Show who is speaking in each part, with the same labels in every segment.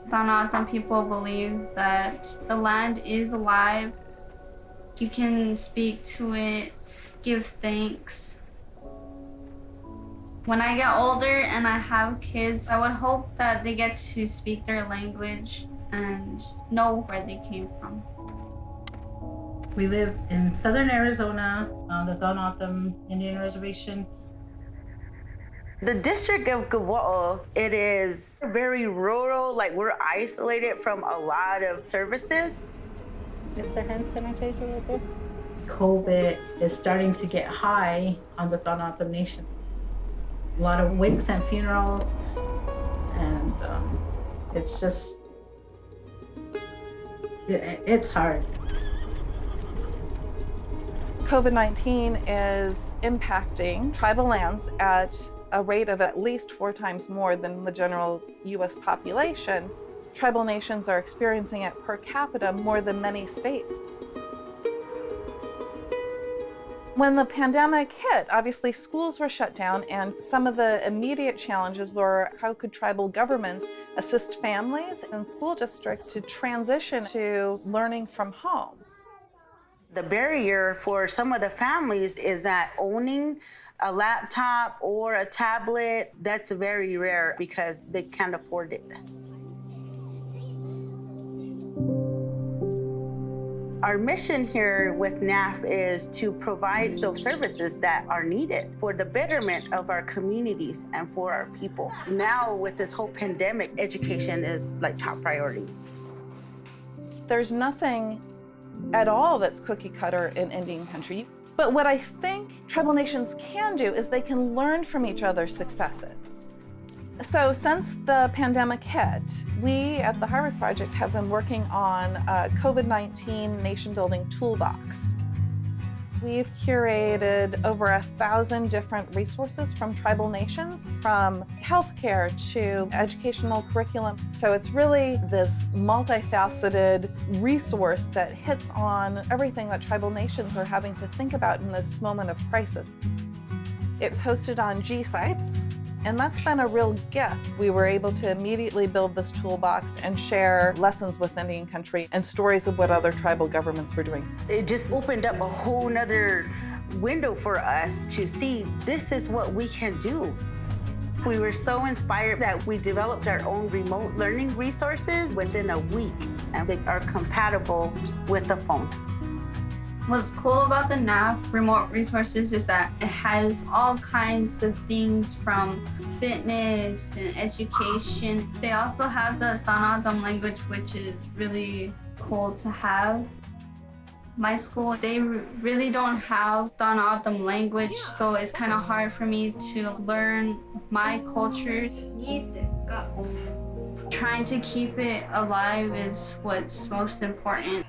Speaker 1: Thanatan people believe that the land is alive. You can speak to it, give thanks. When I get older and I have kids, I would hope that they get to speak their language and know where they came from.
Speaker 2: We live in southern Arizona on the Donatam Indian Reservation.
Speaker 3: The district of Gavo'o, it is very rural, like we're isolated from a lot of services.
Speaker 2: Is there hand sanitizer right there? COVID is starting to get high on the Donatam Nation. A lot of wakes and funerals, and it's just, it's hard.
Speaker 4: COVID-19 is impacting tribal lands at a rate of at least 4 times more than the general U.S. population. Tribal nations are experiencing it per capita more than many states. When the pandemic hit, obviously schools were shut down, and some of the immediate challenges were how could tribal governments assist families and school districts to transition to learning from home.
Speaker 3: The barrier for some of the families is that owning a laptop or a tablet, that's very rare because they can't afford it. Our mission here with NAF is to provide those services that are needed for the betterment of our communities and for our people. Now, with this whole pandemic, education is like top priority.
Speaker 4: There's nothing at all that's cookie cutter in Indian country. But what I think tribal nations can do is they can learn from each other's successes. So since the pandemic hit, we at the Harvard Project have been working on a COVID-19 nation building toolbox. We've curated over 1,000 different resources from tribal nations, from healthcare to educational curriculum. So it's really this multifaceted resource that hits on everything that tribal nations are having to think about in this moment of crisis. It's hosted on GSites, and that's been a real gift. We were able to immediately build this toolbox and share lessons with Indian country and stories of what other tribal governments were doing.
Speaker 3: It just opened up a whole nother window for us to see this is what we can do. We were so inspired that we developed our own remote learning resources within a week, and they are compatible with the phone.
Speaker 1: What's cool about the NAF remote resources is that it has all kinds of things from fitness and education. They also have the Thanatan language, which is really cool to have. My school, they really don't have Thanatan language, so it's kind of hard for me to learn my culture. Trying to keep it alive is what's most important.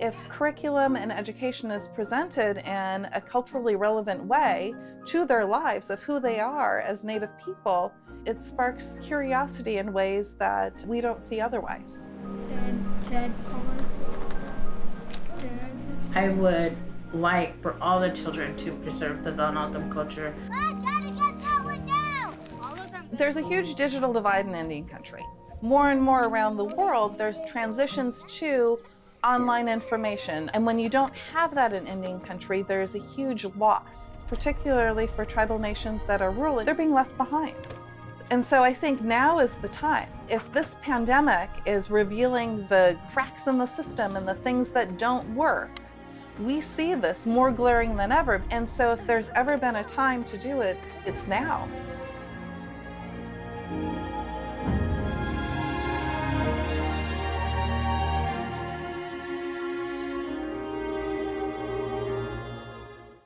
Speaker 4: If curriculum and education is presented in a culturally relevant way to their lives of who they are as Native people, it sparks curiosity in ways that we don't see otherwise.
Speaker 2: I would like for all the children to preserve the Donatam culture.
Speaker 4: There's a huge digital divide in Indian country. More and more around the world, there's transitions to online information. And when you don't have that in Indian country, there's a huge loss, particularly for tribal nations that are rural. They're being left behind. And so I think now is the time. If this pandemic is revealing the cracks in the system and the things that don't work, we see this more glaring than ever. And so if there's ever been a time to do it, it's now.